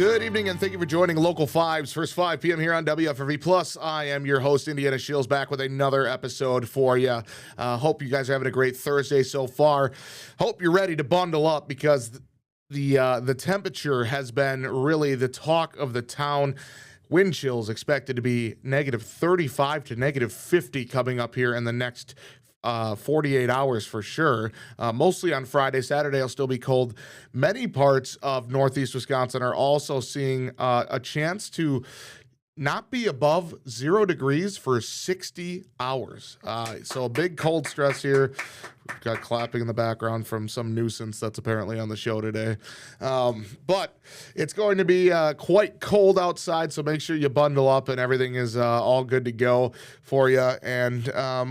Good evening, and thank you for joining Local 5's first 5 p.m. here on WFRV Plus. I am your host, Indiana Shields, back with another episode for you. Hope you guys are having a great Thursday so far. Hope you're ready to bundle up because the temperature has been really the talk of the town. Wind chills expected to be negative 35 to negative 50 coming up here in the next 48 hours for sure. Mostly on Friday. Saturday will still be cold. Many parts of northeast Wisconsin are also seeing a chance to not be above 0 degrees for 60 hours. So a big cold stress here. We've got clapping in the background from some nuisance that's apparently on the show today. But it's going to be quite cold outside, so make sure you bundle up and everything is all good to go for you. And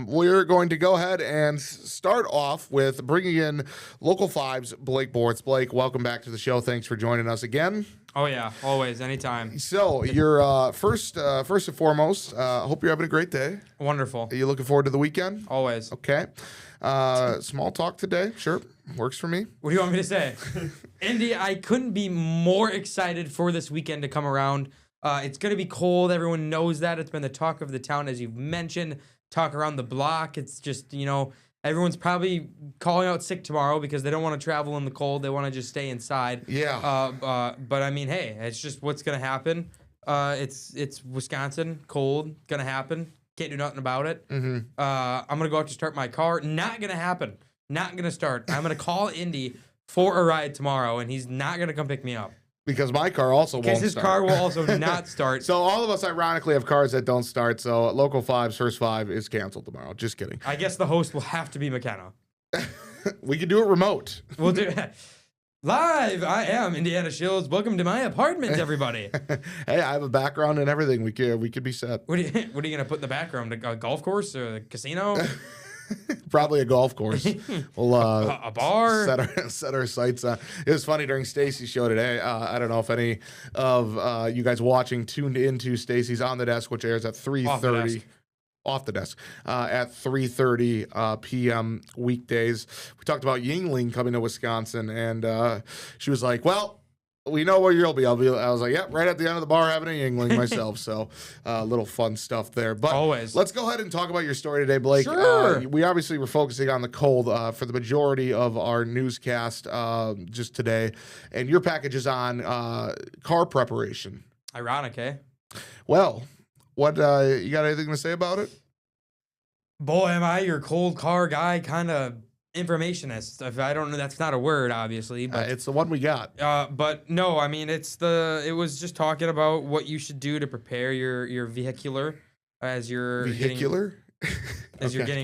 we're going to go ahead and start off with bringing in Local 5's Blake Borths. Blake, welcome back to the show. Thanks for joining us again. Oh, yeah, always, anytime. So, you're first and foremost, hope you're having a great day. Wonderful. Are you looking forward to the weekend? Always. Okay. Small talk today. Sure. Works for me. What do you want me to say? Indy, I couldn't be more excited for this weekend to come around. It's going to be cold. Everyone knows that. It's been the talk of the town, as you've mentioned. Talk around the block. It's just, everyone's probably calling out sick tomorrow because they don't want to travel in the cold. They want to just stay inside. Yeah. But I mean, hey, it's just what's going to happen. It's Wisconsin, cold, going to happen. Can't do nothing about it. Mm-hmm. I'm going to go out to start my car. Not going to happen. Not going to start. I'm going to call Indy for a ride tomorrow, and he's not going to come pick me up. Because my car also won't start. Because his car will also not start. So all of us, ironically, have cars that don't start. So Local 5's first 5 is canceled tomorrow. Just kidding. I guess the host will have to be McKenna. We can do it remote. We'll do it. Live, I am Indiana Shields. Welcome to my apartment, everybody. Hey, I have a background and everything. We could be set. What are you gonna put in the background? A golf course or a casino? Probably a golf course. We'll a bar. Set our sights on. It was funny during Stacy's show today. I don't know if any of you guys watching tuned into Stacy's On the Desk, which airs at 3:30. Off the desk at 3:30 p.m. weekdays. We talked about Yingling coming to Wisconsin, and she was like, "Well, we know where you'll be." I was like, "Yep, right at the end of the bar having a Yingling myself." So, little fun stuff there. But always. Let's go ahead and talk about your story today, Blake. Sure. We obviously were focusing on the cold for the majority of our newscast just today, and your package is on car preparation. Ironic, eh? Well. What, you got anything to say about it? Boy, am I your cold car guy kind of informationist. If I don't know, that's not a word, obviously. But it's the one we got. But no, I mean, it was just talking about what you should do to prepare your vehicular as you're getting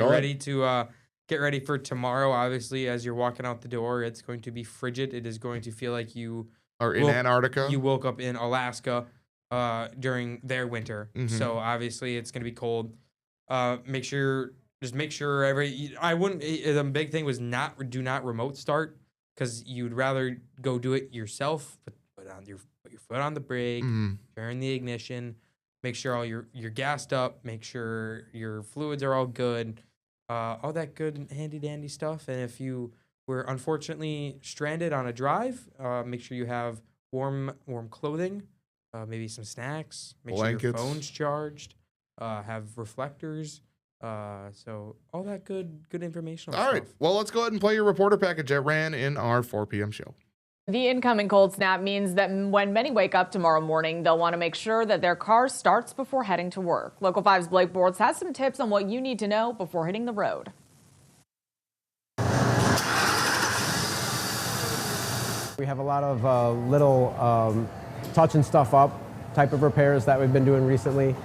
ready to get ready for tomorrow. Obviously, as you're walking out the door, it's going to be frigid. It is going to feel like you are in Antarctica. You woke up in Alaska. During their winter. Mm-hmm. So obviously it's going to be cold. Make sure the big thing was do not remote start because you'd rather go do it yourself. Put your foot on the brake, turn the ignition, make sure all you're gassed up, make sure your fluids are all good, all that good and handy dandy stuff. And if you were unfortunately stranded on a drive, make sure you have warm clothing. Maybe some snacks. Make Blankets. Sure your phone's charged. Have reflectors. So all that good information. All right. Well, let's go ahead and play your reporter package that ran in our 4 p.m. show. The incoming cold snap means that when many wake up tomorrow morning, they'll want to make sure that their car starts before heading to work. Local 5's Blake Borths has some tips on what you need to know before hitting the road. We have a lot of little touching stuff up type of repairs that we've been doing recently,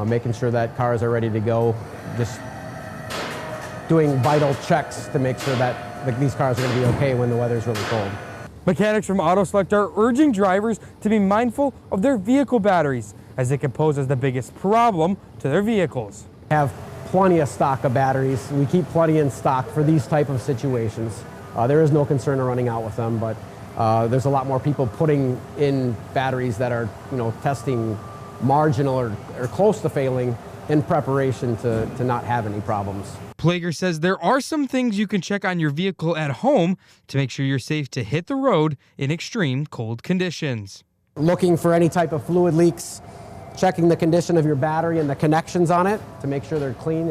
making sure that cars are ready to go, just doing vital checks to make sure that these cars are going to be okay when the weather's really cold. Mechanics from Auto Select are urging drivers to be mindful of their vehicle batteries as they can pose as the biggest problem to their vehicles. Have plenty of stock of batteries. We keep plenty in stock for these type of situations. There is no concern of running out with them, but there's a lot more people putting in batteries that are, testing marginal or close to failing in preparation to not have any problems. Plager says there are some things you can check on your vehicle at home to make sure you're safe to hit the road in extreme cold conditions. Looking for any type of fluid leaks, checking the condition of your battery and the connections on it to make sure they're clean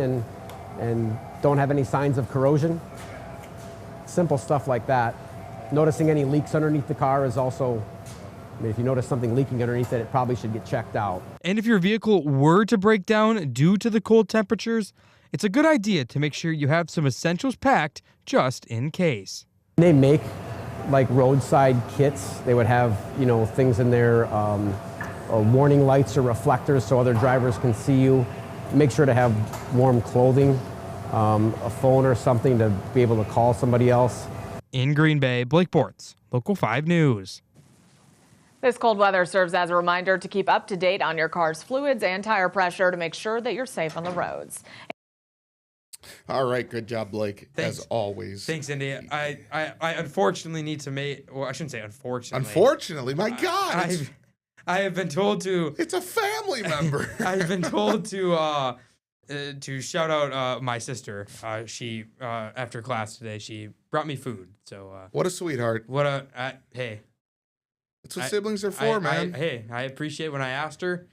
and don't have any signs of corrosion. Simple stuff like that. Noticing any leaks underneath the car is also, if you notice something leaking underneath it, it probably should get checked out. And if your vehicle were to break down due to the cold temperatures, it's a good idea to make sure you have some essentials packed just in case. They make like roadside kits. They would have, things in there, warning lights or reflectors so other drivers can see you. Make sure to have warm clothing, a phone or something to be able to call somebody else. In Green Bay, Blake Borths, Local 5 News. This cold weather serves as a reminder to keep up to date on your car's fluids and tire pressure to make sure that you're safe on the roads. All right, good job, Blake. Thanks. As always. Thanks, Indy. I unfortunately need to make. Well, I shouldn't say unfortunately. Unfortunately, my God, I have been told to. it's a family member. I've been told to shout out my sister. She after class today, she brought me food. So What a sweetheart. Hey. That's what siblings are for, man. I appreciate when I asked her.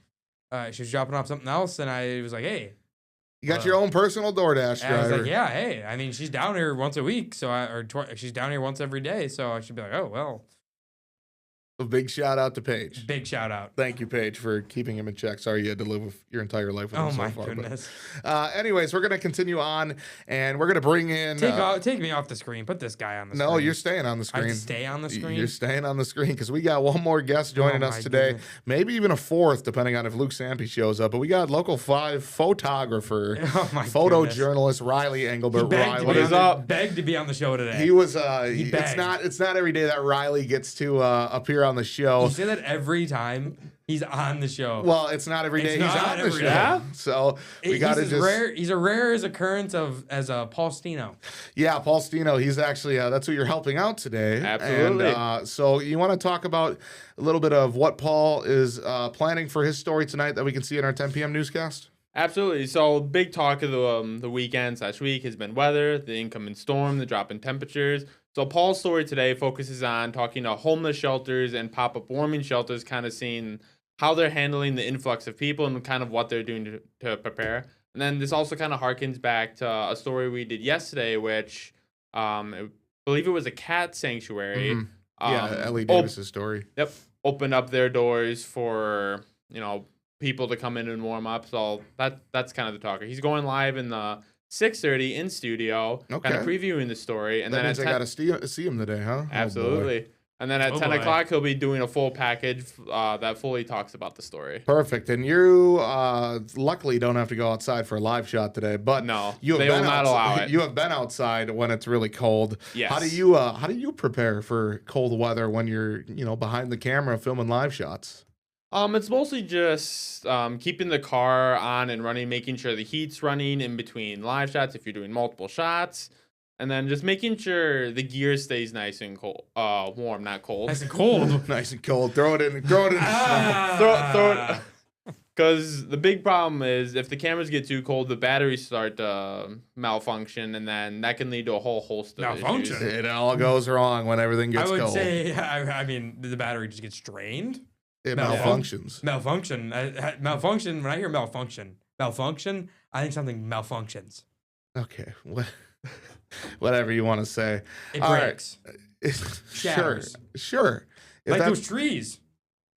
She was dropping off something else, and I was like, hey. You got your own personal DoorDash driver. I was like, yeah, hey. I mean, she's down here once a week, she's down here once every day, so I should be like, oh, well. A big shout out to Paige. Big shout out. Thank you, Paige, for keeping him in check. Sorry you had to live with your entire life with him so my far. goodness. But, anyways, we're going to continue on, and we're going to bring in... Take me off the screen. Put this guy on the screen. No, you're staying on the screen. I have to stay on the screen? You're staying on the screen because we got one more guest joining us today. Goodness. Maybe even a fourth, depending on if Luke Sampe shows up. But we got Local 5 photographer, photojournalist Riley Englebert. Begged to be on the show today. He was. It's not every day that Riley gets to appear on the show. You say that every time he's on the show. Well, it's not every day It's he's not on the every show. day. So we got to just rare. He's a rare as occurrence as a Paul Stino. Yeah, Paul Stino. He's actually that's who you're helping out today. Absolutely. And, so you want to talk about a little bit of what Paul is planning for his story tonight that we can see in our 10 p.m. newscast? Absolutely. So big talk of the weekend/week has been weather, the incoming storm, the drop in temperatures. So Paul's story today focuses on talking to homeless shelters and pop-up warming shelters, kind of seeing how they're handling the influx of people and kind of what they're doing to prepare. And then this also kind of harkens back to a story we did yesterday, which I believe it was a cat sanctuary. Mm-hmm. Yeah, Ellie Davis's story. Yep. Opened up their doors for, people to come in and warm up. So that's kind of the talker. He's going live in the 6:30 in studio, kind of previewing the story. And that then means I got to see him today, huh? Absolutely. And then at 10 o'clock, he'll be doing a full package that fully talks about the story. Perfect. And you luckily don't have to go outside for a live shot today, but no, they will not allow it. You have been outside when it's really cold. Yes. How do you prepare for cold weather when you're behind the camera filming live shots? It's mostly just keeping the car on and running, making sure the heat's running in between live shots if you're doing multiple shots. And then just making sure the gear stays nice and cold, warm, not cold. Nice and cold. Nice and cold. Throw it in. Throw it. Because the big problem is if the cameras get too cold, the batteries start to malfunction, and then that can lead to a whole host of Malfunction? issues. It all goes wrong when everything gets cold. I would say, I mean, the battery just gets drained. It malfunctions. Malfunction. Malfunction. When I hear malfunction, I think something malfunctions. Okay. Whatever you want to say. It breaks. Shatters. Sure. Like those trees.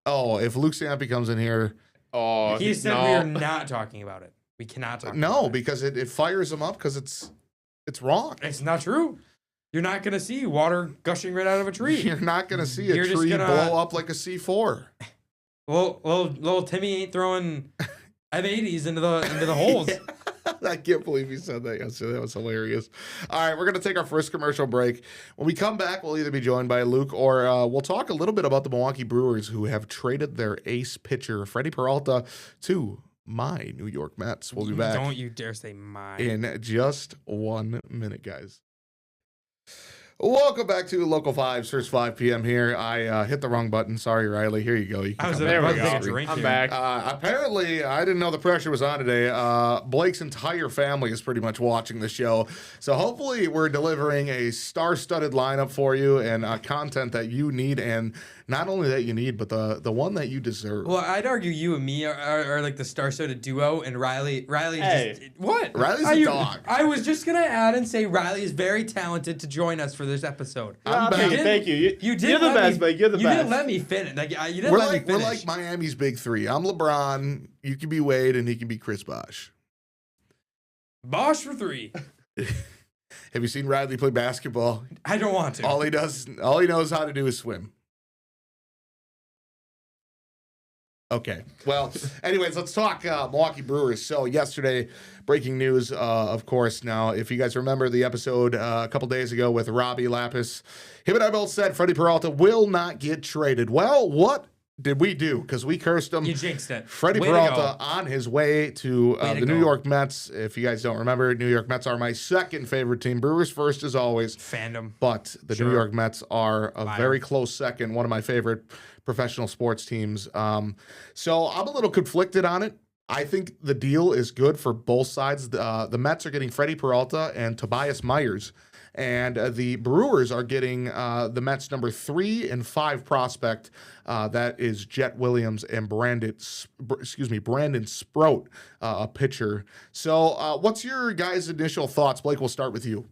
Oh, if Luke Sampe comes in here. Oh, he said we are not talking about it. We cannot talk about it. Because it fires him up because it's wrong. It's not true. You're not going to see water gushing right out of a tree. You're not going to see a tree blow up like a C4. Well, little Timmy ain't throwing M80s into the holes. I can't believe you said that yesterday. That was hilarious. All right, we're going to take our first commercial break. When we come back, we'll either be joined by Luke or we'll talk a little bit about the Milwaukee Brewers who have traded their ace pitcher, Freddy Peralta, to my New York Mets. We'll be back. Don't you dare say my. In just 1 minute, guys. Welcome back to Local 5's first 5 p.m. here. I hit the wrong button. Sorry, Riley. Here you go. You can I was come There back. we about to go. take a drink I'm here. back. Apparently, I didn't know the pressure was on today. Blake's entire family is pretty much watching the show. So hopefully we're delivering a star-studded lineup for you and content that you need, and not only that you need, but the one that you deserve. Well, I'd argue you and me are like the star-studded duo, and Riley Hey. just what? Riley's Are a you- dog. I was just gonna add and say Riley is very talented to join us for this episode. I'm back. Thank you. You did. You're the let best, me, Blake. You're the you best. didn't let me finish. Like you didn't We're let like, me we're finish. like Miami's big three. I'm LeBron. You can be Wade, and he can be Chris Bosh. Bosch for 3. Have you seen Riley play basketball? I don't want to. All he knows how to do is swim. Okay. Well, anyways, let's talk Milwaukee Brewers. So yesterday, breaking news, of course. Now, if you guys remember the episode a couple days ago with Robbie Lapis, him and I both said Freddy Peralta will not get traded. Well, what did we do? Because we cursed him. You jinxed it. Freddie Way to Peralta go. on his way to Way to the New go. York Mets. If you guys don't remember, New York Mets are my second favorite team. Brewers first, as always. Fandom. But the Sure. New York Mets are a Liar. very close second, one of my favorite professional sports teams. So I'm a little conflicted on it. I think the deal is good for both sides. The Mets are getting Freddy Peralta and Tobias Myers, and the Brewers are getting the Mets number 3 and 5 prospect. That is Jet Williams and Brandon Sproat, a pitcher. So what's your guys' initial thoughts? Blake, we'll start with you.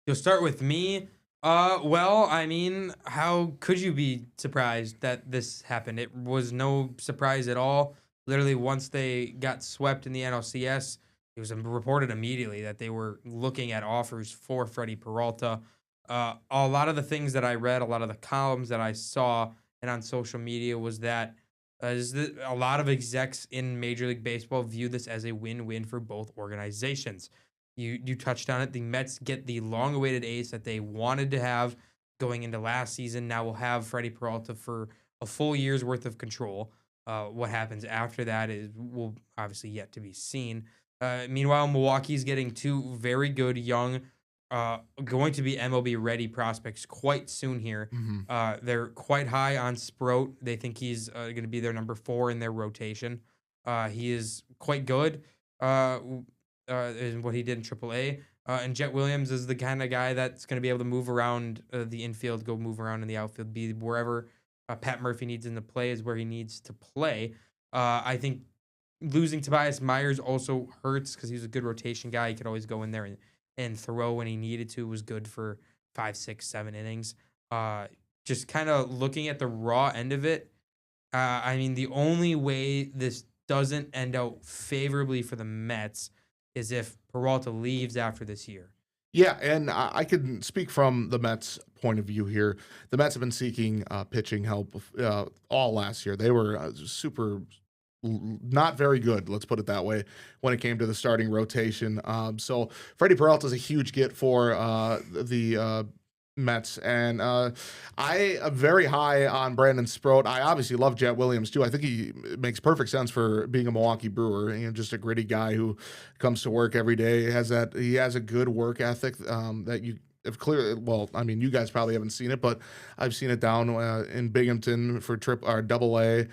You'll start with me. Well, I mean, how could you be surprised that this happened? It was no surprise at all. Literally, once they got swept in the NLCS, it was reported immediately that they were looking at offers for Freddy Peralta. A lot of the things that I read, a lot of the columns that I saw, and on social media was that a lot of execs in Major League Baseball view this as a win-win for both organizations. You touched on it. The Mets get the long-awaited ace that they wanted to have going into last season. Now we'll have Freddy Peralta for a full year's worth of control. What happens after that will obviously yet to be seen. Meanwhile, Milwaukee's getting 2 very good young, going to be MLB-ready prospects quite soon here. They're quite high on Sproat. They think he's going to be their number 4 in their rotation. He is quite good. In what he did in AAA. And Jet Williams is the kind of guy that's going to be able to move around the infield, go move around in the outfield, be wherever Pat Murphy needs him to play is where he needs to play. I think losing Tobias Myers also hurts because he's a good rotation guy. He could always go in there and throw when he needed to. It was good for 5, 6, 7 innings. Just kind of looking at the raw end of it, I mean, the only way this doesn't end out favorably for the Mets is if Peralta leaves after this year. Yeah, and I can speak from the Mets' point of view here. The Mets have been seeking pitching help all last year. They were not very good, let's put it that way, when it came to the starting rotation. So Freddy Peralta is a huge get for the Mets, and I am very high on Brandon Sproat. I obviously love Jet Williams too. I think he makes perfect sense for being a Milwaukee Brewer. Just a gritty guy who comes to work every day. He has a good work ethic that you have clearly. Well, I mean, you guys probably haven't seen it, but I've seen it down in Binghamton for Double A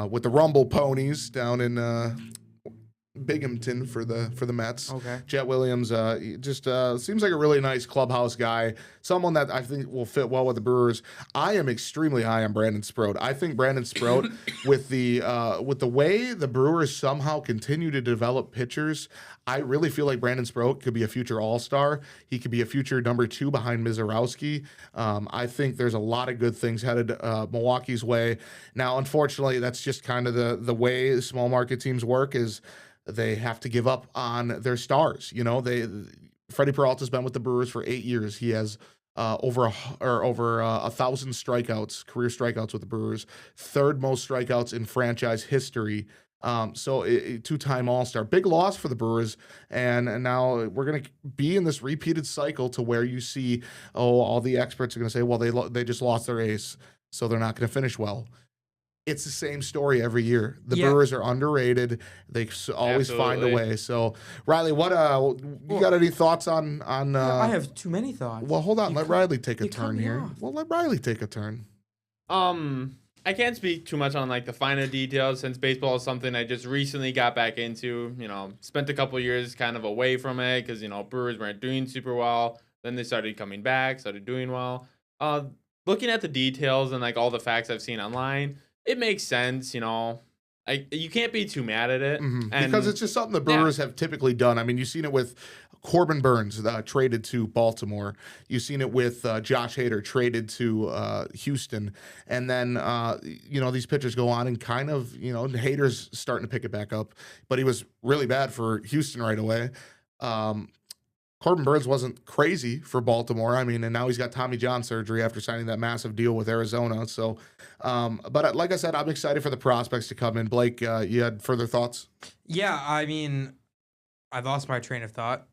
with the Rumble Ponies down in Binghamton for the Mets. Okay. Jet Williams just seems like a really nice clubhouse guy, someone that I think will fit well with the Brewers. I am extremely high on Brandon Sproat. I think Brandon Sproat, with the way the Brewers somehow continue to develop pitchers, I really feel like Brandon Sproat could be a future All-Star. He could be a future number 2 behind Mizorowski. I think there's a lot of good things headed Milwaukee's way. Now, unfortunately, that's just kind of the way small market teams work is they have to give up on their stars. Freddy Peralta's been with the Brewers for 8 years. He has over 1,000 strikeouts, career strikeouts with the Brewers, 3rd most strikeouts in franchise history. So a 2-time All-Star, big loss for the Brewers. And now we're going to be in this repeated cycle to where you see, all the experts are going to say, well, they just lost their ace, so they're not going to finish well. it's the same story every year. The Yeah. Brewers are underrated. They always find a Absolutely. way. So, Riley, what you got any thoughts on I have too many thoughts. well, hold on. You Let cut- Riley take a you cut turn me here. off. Well, let Riley take a turn. I can't speak too much on like the finer details since baseball is something I just recently got back into. Spent a couple years kind of away from it because Brewers weren't doing super well. Then they started coming back, started doing well. Looking at the details and like all the facts I've seen online, it makes sense. You can't be too mad at it, and Because it's just something the Brewers have typically done. I mean, you've seen it with Corbin Burns traded to Baltimore. You've seen it with Josh Hader traded to Houston. And then, these pitchers go on and kind of, Hader's starting to pick it back up. But he was really bad for Houston right away. Corbin Burns wasn't crazy for Baltimore. I mean, and now he's got Tommy John surgery after signing that massive deal with Arizona. So, but like I said, I'm excited for the prospects to come in. Blake, you had further thoughts? Yeah, I mean, I've lost my train of thought.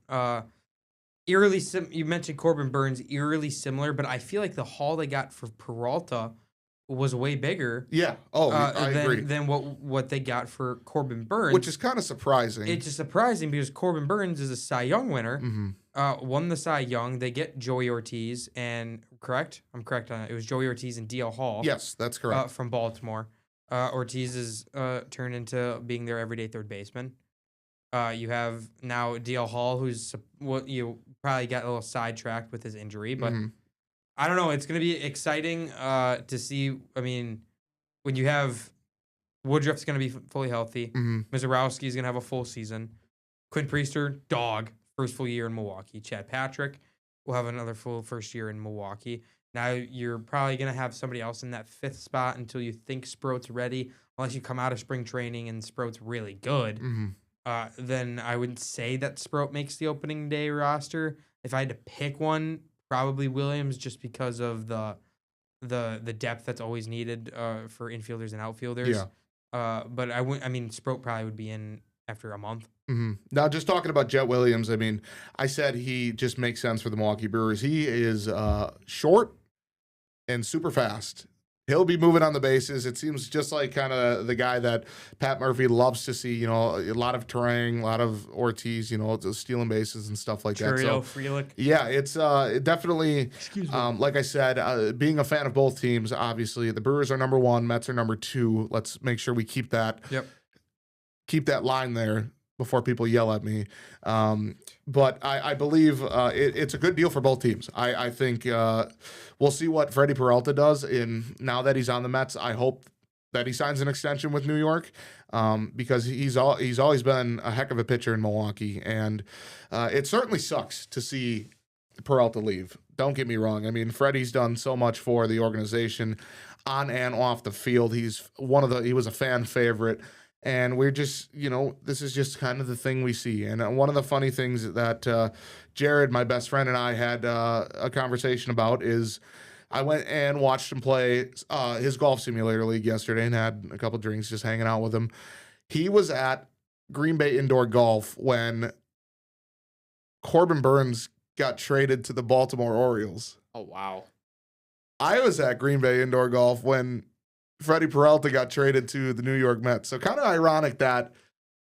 Eerily, you mentioned Corbin Burns, eerily similar, but I feel like the haul they got for Peralta was way bigger. Yeah. Oh, I agree. Than what they got for Corbin Burns, Which is kind of surprising. It's just surprising because Corbin Burns is a Cy Young winner. Won the Cy Young. They get Joey Ortiz and correct? I'm correct on it. It was Joey Ortiz and DL Hall. Yes, that's correct. From Baltimore. Ortiz is turned into being their everyday third baseman. You have now DL Hall, who's what you probably got a little sidetracked with his injury, but I don't know. It's going to be exciting to see. I mean, when you have Woodruff's going to be fully healthy, Mizorowski is going to have a full season. Quinn Priester, dog, first full year in Milwaukee. Chad Patrick will have another full first year in Milwaukee. Now you're probably going to have somebody else in that fifth spot until you think Sproat's ready, unless you come out of spring training and Sproat's really good. Then I would say that Sproat makes the opening day roster. If I had to pick one, probably Williams, just because of the depth that's always needed for infielders and outfielders. Yeah. But I mean, Sproat probably would be in after a month. Now, just talking about Jet Williams, I mean, I said he just makes sense for the Milwaukee Brewers. He is short and super fast. He'll be moving on the bases. It seems just like kind of the guy that Pat Murphy loves to see, a lot of Terang, a lot of Ortiz, stealing bases and stuff like that. So, Frelick. yeah, it's definitely, like I said, being a fan of both teams, obviously. The Brewers are number one, Mets are number two. Let's make sure we keep that line there before people yell at me. But I believe it's a good deal for both teams. I think we'll see what Freddy Peralta does now that he's on the Mets. I hope that he signs an extension with New York because he's always been a heck of a pitcher in Milwaukee. And it certainly sucks to see Peralta leave. Don't get me wrong. I mean, Freddie's done so much for the organization on and off the field. He was a fan favorite. And we're just, this is just kind of the thing we see. And one of the funny things that Jared, my best friend, and I had a conversation about is I went and watched him play his golf simulator league yesterday and had a couple drinks just hanging out with him. He was at Green Bay Indoor Golf when Corbin Burns got traded to the Baltimore Orioles. Oh, wow. I was at Green Bay Indoor Golf when Freddy Peralta got traded to the New York Mets. So kind of ironic that,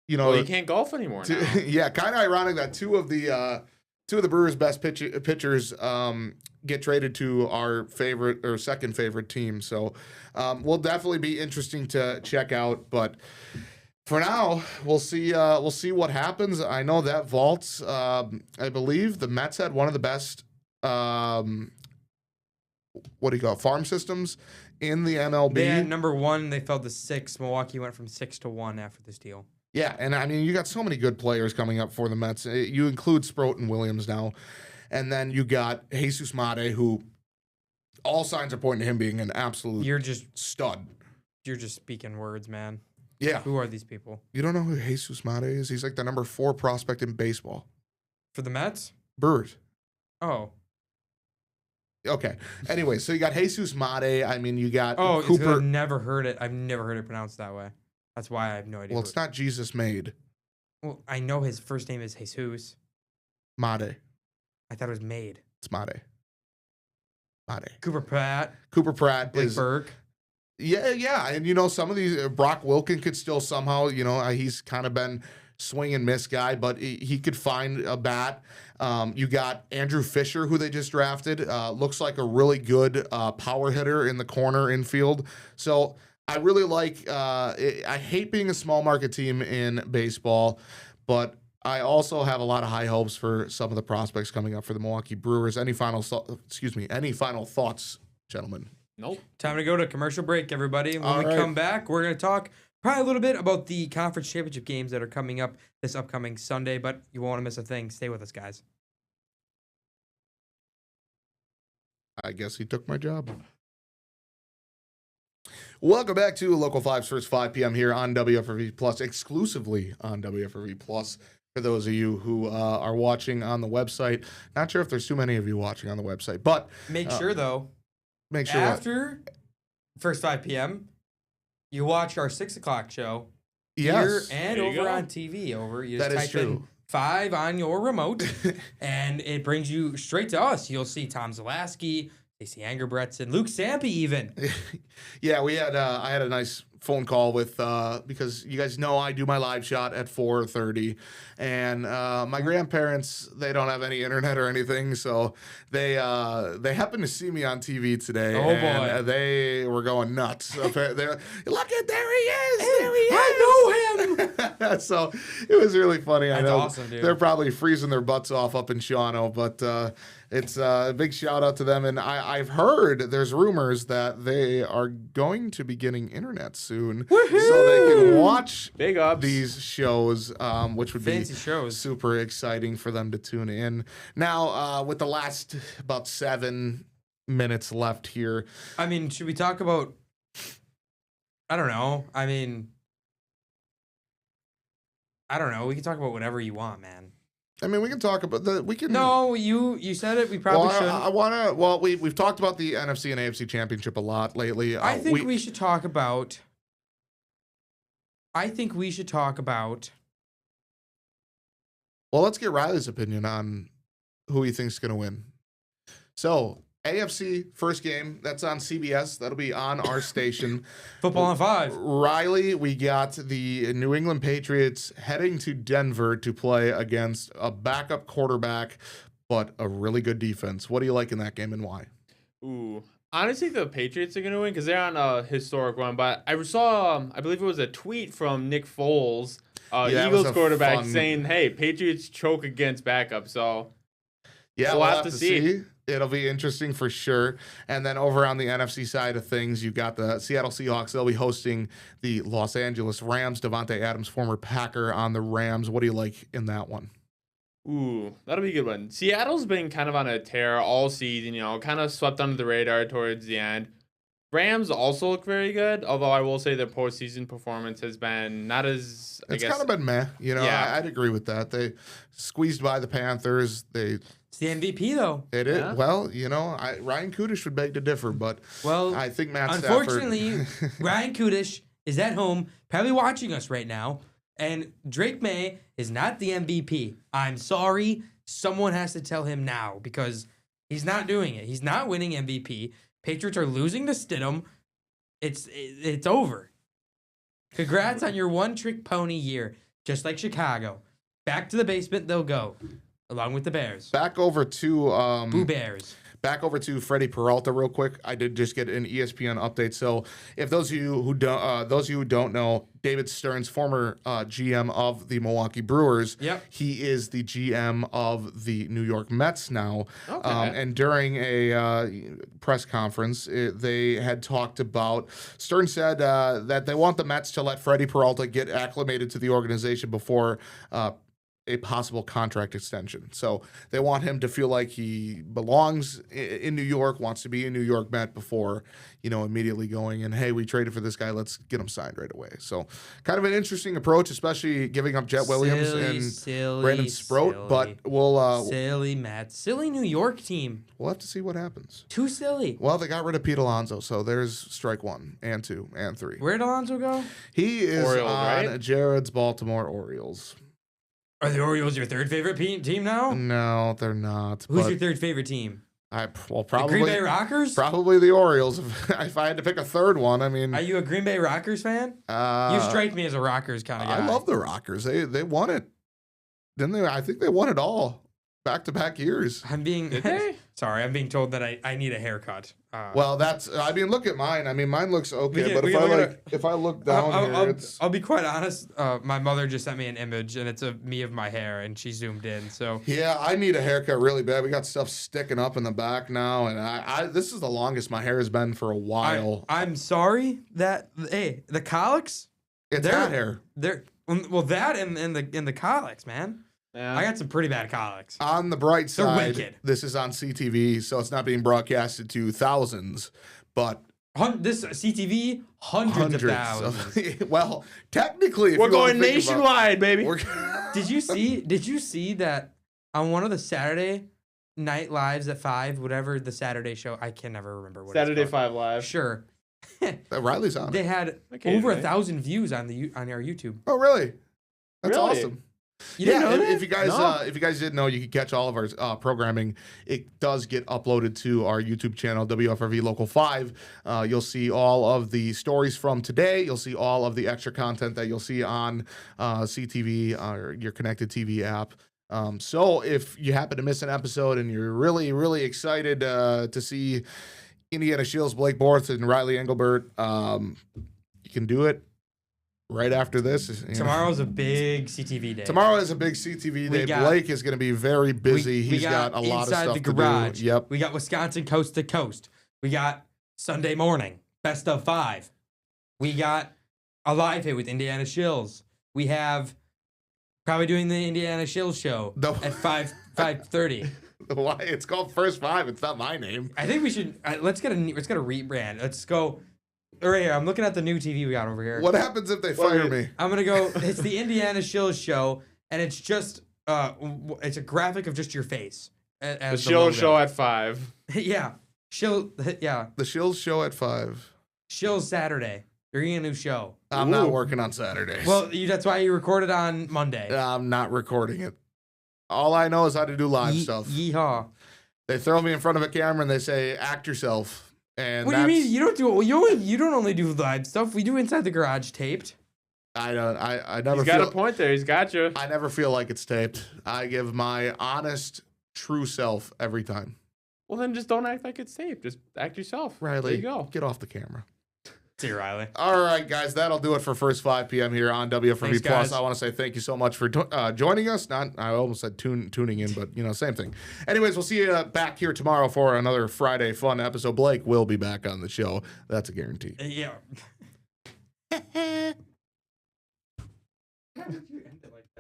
well, he can't golf anymore now. Yeah, kind of ironic that two of the Brewers' best pitchers get traded to our favorite or second favorite team. So will definitely be interesting to check out. But for now, we'll see what happens. I know that vaults. I believe the Mets had one of the best farm systems in the MLB. They had number one. They fell to 6. Milwaukee went from 6 to 1 after this deal. Yeah, and I mean, you got so many good players coming up for the Mets. You include Sproat and Williams now. And then you got Jesus Mate, who all signs are pointing to him being an absolute stud. You're just speaking words, man. Yeah. Who are these people? You don't know who Jesus Mate is? He's like the number 4 prospect in baseball. For the Mets? Brewers. Oh. Okay. Anyway, so you got Jesus Mate. I mean, you got Cooper. I've never heard it pronounced that way. That's why I have no idea. Well, it's not Jesus Made. Well, I know his first name is Jesus. Mate. I thought it was Made. It's Mate. Cooper Pratt. Cooper Pratt Blake is Burke. Yeah. And, some of these, Brock Wilken could still somehow, he's kind of been swing and miss guy, but he could find a bat. You got Andrew Fisher, who they just drafted. Looks like a really good power hitter in the corner infield. So I really like, I hate being a small market team in baseball, but I also have a lot of high hopes for some of the prospects coming up for the Milwaukee Brewers. Any final thoughts, gentlemen? Nope. Time to go to commercial break, everybody. When we come back, we're going to talk probably a little bit about the conference championship games that are coming up this upcoming Sunday, but you won't want to miss a thing. Stay with us, guys. I guess he took my job. Welcome back to Local 5's first 5 p.m. here on WFRV Plus, exclusively on WFRV Plus. For those of you who are watching on the website, not sure if there's too many of you watching on the website, but Make sure after first 5 p.m., you watch our 6 o'clock show here yes, and over on TV. You just that is type true. in 5 on your remote, and it brings you straight to us. You'll see Tom Zalaski, Stacey Engelbert, and Luke Sampe even. Yeah, we had I had a nice phone call with because you guys know I do my live shot at 4:30, and my grandparents, they don't have any internet or anything, so they happened to see me on TV today. Oh, and boy. They were going nuts. They're look at there he is, there he is. I know him. So it was really funny. I That's know awesome, dude. they're probably freezing their butts off up in Shawano, but it's a big shout out to them. And I've heard there's rumors that they are going to be getting internet soon, so they can watch Big ups. these shows, which would Fancy be shows. super exciting for them to tune in. Now, with the last about 7 minutes left here, I mean, should we talk about? I don't know. I mean, I don't know. We can talk about whatever you want, man. I mean, we can talk about we can. No, you said it. We probably Well, shouldn't. I want to. Well, we've talked about the NFC and AFC championship a lot lately. I think we should talk about. Well, let's get Riley's opinion on who he thinks is going to win. So, AFC first game, that's on CBS. That'll be on our station. Football on 5. Riley, we got the New England Patriots heading to Denver to play against a backup quarterback, but a really good defense. What do you like in that game and why? Ooh. Honestly, the Patriots are going to win because they're on a historic run. But I saw, I believe it was a tweet from Nick Foles, Eagles quarterback, saying, hey, Patriots choke against backup. So, yeah, we'll have to see. It'll be interesting for sure. And then over on the NFC side of things, you've got the Seattle Seahawks. They'll be hosting the Los Angeles Rams. Devontae Adams, former Packer, on the Rams. What do you like in that one? Ooh, that'll be a good one. Seattle's been kind of on a tear all season, kind of swept under the radar towards the end. Rams also look very good, although I will say their postseason performance has been not as, It's kind of been meh. Yeah. I'd agree with that. They squeezed by the Panthers. It's the MVP though. It is. Yeah. Well, Ryan Kudish would beg to differ, but I think Matt unfortunately, Stafford. Ryan Kudish is at home, probably watching us right now, and Drake May is not the MVP. I'm sorry. Someone has to tell him now because he's not doing it. He's not winning MVP. Patriots are losing to Stidham. It's over. Congrats on your one-trick pony year, just like Chicago. Back to the basement they'll go, along with the Bears. Back over to Boo Bears. Back over to Freddy Peralta real quick. I did just get an ESPN update. So, if those of you who don't know, David Stern's former GM of the Milwaukee Brewers, Yep. he is the GM of the New York Mets now. Okay. And during a press conference, they had talked about. Stern said that they want the Mets to let Freddy Peralta get acclimated to the organization before a possible contract extension. So they want him to feel like he belongs in New York, wants to be a New York Met before, immediately going and, hey, we traded for this guy, let's get him signed right away. So kind of an interesting approach, especially giving up Jet Williams and Brandon Sproat. But we'll silly Mets. Silly New York team. we'll have to see what happens. Too silly. Well, they got rid of Pete Alonso, so there's strike 1 and 2 and 3. Where'd Alonso go? He is Orioles, on right? Jared's Baltimore Orioles. Are the Orioles your third favorite team now? No, they're not. Who's but your third favorite team? Well, The Green Bay probably Rockers? probably the Orioles. If I had to pick a third one, I mean, Are you a Green Bay Rockers fan? You strike me as a Rockers kind of guy. I love the Rockers. They won it, didn't they? I think they won it all back-to-back years. I'm being sorry. I'm being told that I need a haircut. Well, I mean, look at mine. I mean, mine looks okay, can- but we if can I look if I look down here, it's I'll be quite honest. My mother just sent me an image, and it's of me of my hair, and she zoomed in. So yeah, I need a haircut really bad. We got stuff sticking up in the back now, and I this is the longest my hair has been for a while. I'm sorry that the colics. It's not hair. They're that and the colics, man. Yeah. I got some pretty bad colics. On the bright They're side, wicked. this is on CTV, so it's not being broadcasted to thousands, but This CTV hundreds of thousands. Well, technically, if We're you wanna going think about- nationwide, baby. Did you see that on one of the Saturday Night Lives at 5, whatever the Saturday show? I can never remember what Saturday it's called. 5 Live. Sure. Riley's on They it. had Okay, over right. 1,000 views on our YouTube. Oh, really? That's Really? awesome. You didn't know that? if you guys didn't know, you can catch all of our programming. It does get uploaded to our YouTube channel, WFRV Local 5. You'll see all of the stories from today. You'll see all of the extra content that you'll see on CTV or your connected TV app. So if you happen to miss an episode and you're really, really excited to see Indiana Shields, Blake Borths, and Riley Englebert, you can do it right after this. You know. Tomorrow's a big CTV day. Tomorrow is a big CTV day. Blake is going to be very busy. He's got a lot of Inside stuff the to Garage. do. Yep. We got Wisconsin Coast to Coast. We got Sunday Morning, Best of 5. We got a live hit with Indiana Shills. We have probably doing the Indiana Shills show at 5:30. Why? It's called First Five. It's not my name. I think we should let's get a rebrand. Let's go. Right here, I'm looking at the new TV we got over here. What happens if they fire me? I'm gonna go. It's the Indiana Shills show, and it's just it's a graphic of just your face. The As Shill logo. show at 5. Yeah, yeah, The Shills show at 5. Shills Saturday. You're getting a new show. I'm not working on Saturdays. Well, that's why you recorded on Monday. I'm not recording it. All I know is how to do live stuff. Yeehaw! They throw me in front of a camera and they say, "Act yourself." And What do you mean? You don't do you don't only do live stuff. We do Inside the Garage taped. I don't. I never. He's got a point there. He's got you. I never feel like it's taped. I give my honest, true self every time. Well, then just don't act like it's taped. Just act yourself. Riley, There you go. get off the camera. See you, Riley. All right, guys, that'll do it for First 5 p.m. here on WFRV Thanks, Plus. guys. I want to say thank you so much for joining us. I almost said tuning in, but same thing. Anyways, we'll see you back here tomorrow for another Friday fun episode. Blake will be back on the show. That's a guarantee. Yeah.